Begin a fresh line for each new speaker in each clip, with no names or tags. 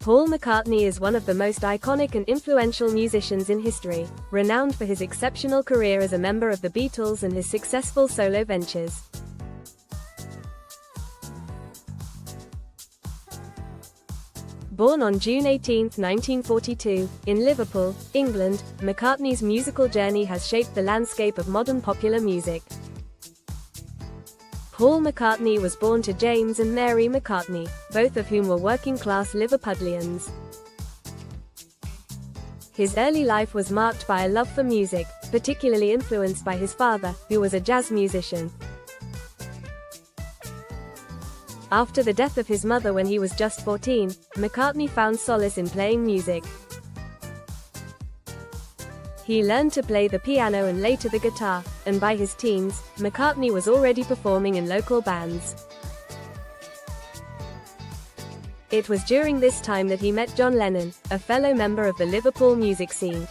Paul McCartney is one of the most iconic and influential musicians in history, renowned for his exceptional career as a member of the Beatles and his successful solo ventures. Born on June 18, 1942, in Liverpool, England, McCartney's musical journey has shaped the landscape of modern popular music. Paul McCartney was born to James and Mary McCartney, both of whom were working-class Liverpudlians. His early life was marked by a love for music, particularly influenced by his father, who was a jazz musician. After the death of his mother when he was just 14, McCartney found solace in playing music. He learned to play the piano and later the guitar, and by his teens, McCartney was already performing in local bands. It was during this time that he met John Lennon, a fellow member of the Liverpool music scene.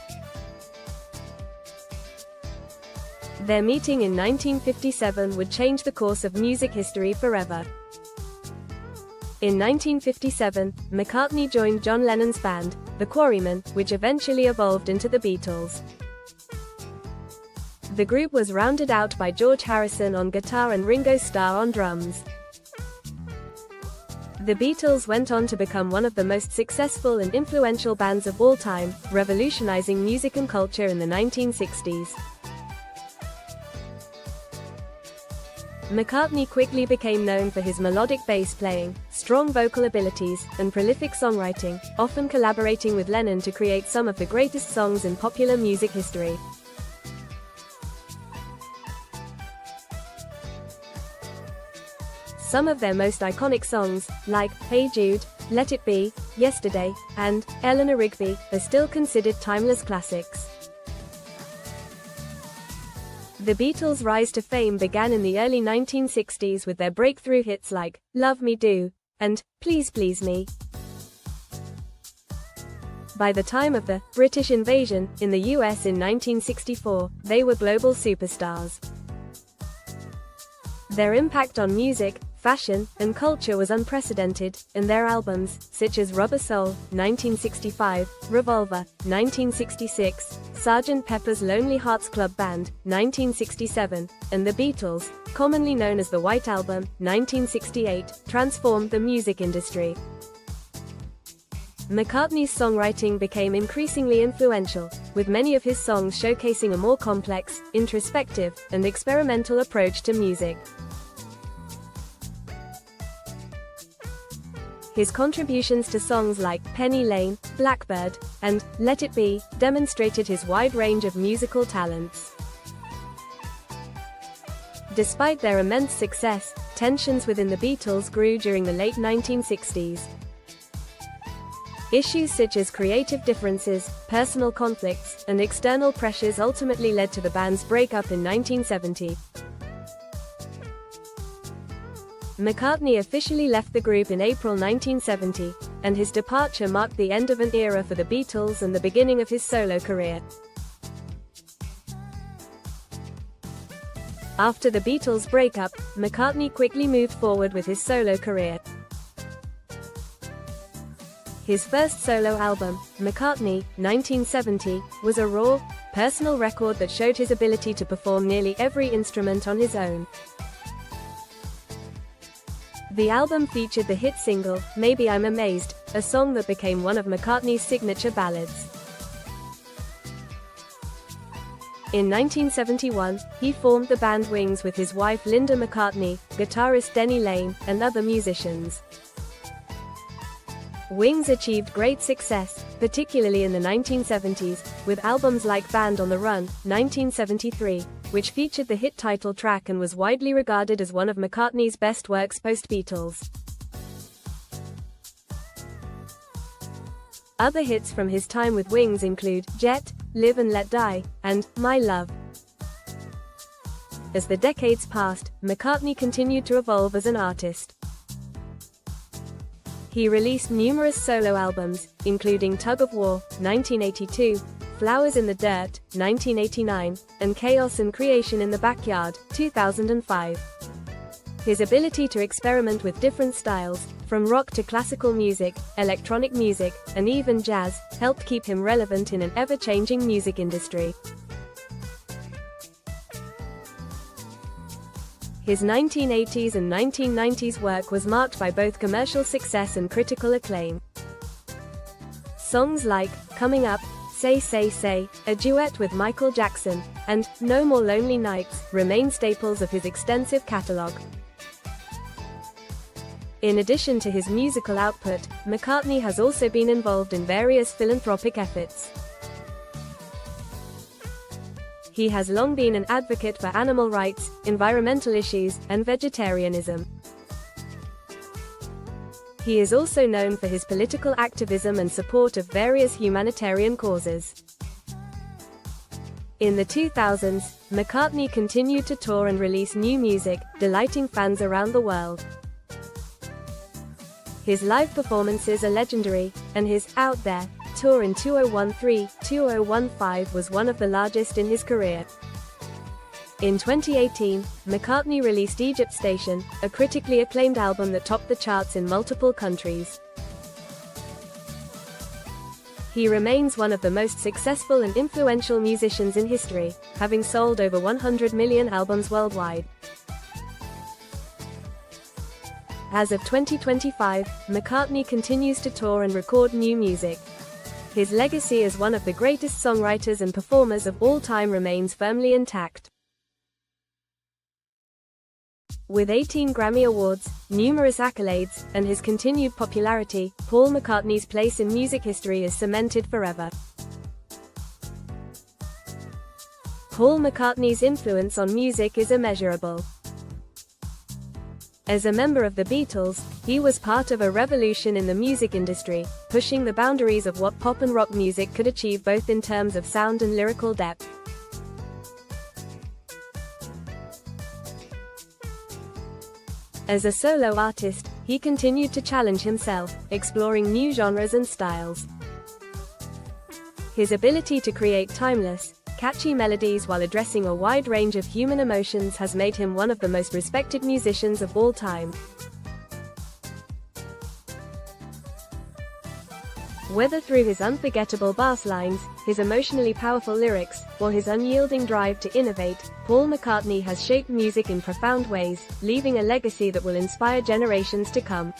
Their meeting in 1957 would change the course of music history forever. In 1957, McCartney joined John Lennon's band, The Quarrymen, which eventually evolved into the Beatles. The group was rounded out by George Harrison on guitar and Ringo Starr on drums. The Beatles went on to become one of the most successful and influential bands of all time, revolutionizing music and culture in the 1960s. McCartney quickly became known for his melodic bass playing, strong vocal abilities, and prolific songwriting, often collaborating with Lennon to create some of the greatest songs in popular music history. Some of their most iconic songs, like Hey Jude, Let It Be, Yesterday, and Eleanor Rigby, are still considered timeless classics. The Beatles' rise to fame began in the early 1960s with their breakthrough hits like Love Me Do and Please Please Me. By the time of the British invasion in the US in 1964, they were global superstars. Their impact on music, fashion, and culture was unprecedented, and their albums, such as Rubber Soul, 1965, Revolver, 1966, Sgt. Pepper's Lonely Hearts Club Band, 1967, and The Beatles, commonly known as the White Album, 1968, transformed the music industry. McCartney's songwriting became increasingly influential, with many of his songs showcasing a more complex, introspective, and experimental approach to music. His contributions to songs like Penny Lane, Blackbird, and Let It Be demonstrated his wide range of musical talents. Despite their immense success, tensions within the Beatles grew during the late 1960s. Issues such as creative differences, personal conflicts, and external pressures ultimately led to the band's breakup in 1970. McCartney officially left the group in April 1970, and his departure marked the end of an era for the Beatles and the beginning of his solo career. After the Beatles' breakup, McCartney quickly moved forward with his solo career. His first solo album, McCartney, 1970, was a raw, personal record that showed his ability to perform nearly every instrument on his own. The album featured the hit single, Maybe I'm Amazed, a song that became one of McCartney's signature ballads. In 1971, he formed the band Wings with his wife Linda McCartney, guitarist Denny Laine, and other musicians. Wings achieved great success, particularly in the 1970s, with albums like Band on the Run, 1973, which featured the hit title track and was widely regarded as one of McCartney's best works post-Beatles. Other hits from his time with Wings include Jet, Live and Let Die, and My Love. As the decades passed, McCartney continued to evolve as an artist. He released numerous solo albums, including Tug of War, 1982, Flowers in the Dirt, 1989, and Chaos and Creation in the Backyard, 2005. His ability to experiment with different styles, from rock to classical music, electronic music, and even jazz, helped keep him relevant in an ever-changing music industry. His 1980s and 1990s work was marked by both commercial success and critical acclaim. Songs like "Coming Up," "Say Say Say," a duet with Michael Jackson, and "No More Lonely Nights" remain staples of his extensive catalog. In addition to his musical output, McCartney has also been involved in various philanthropic efforts. He has long been an advocate for animal rights, environmental issues, and vegetarianism. He is also known for his political activism and support of various humanitarian causes. In the 2000s, McCartney continued to tour and release new music, delighting fans around the world. His live performances are legendary, and his "Out There" tour in 2013-2015 was one of the largest in his career. In 2018, McCartney released Egypt Station, a critically acclaimed album that topped the charts in multiple countries. He remains one of the most successful and influential musicians in history, having sold over 100 million albums worldwide. As of 2025, McCartney continues to tour and record new music. His legacy as one of the greatest songwriters and performers of all time remains firmly intact. With 18 Grammy Awards, numerous accolades, and his continued popularity, Paul McCartney's place in music history is cemented forever. Paul McCartney's influence on music is immeasurable. As a member of the Beatles, he was part of a revolution in the music industry, pushing the boundaries of what pop and rock music could achieve both in terms of sound and lyrical depth. As a solo artist, he continued to challenge himself, exploring new genres and styles. His ability to create timeless, catchy melodies while addressing a wide range of human emotions has made him one of the most respected musicians of all time. Whether through his unforgettable bass lines, his emotionally powerful lyrics, or his unyielding drive to innovate, Paul McCartney has shaped music in profound ways, leaving a legacy that will inspire generations to come.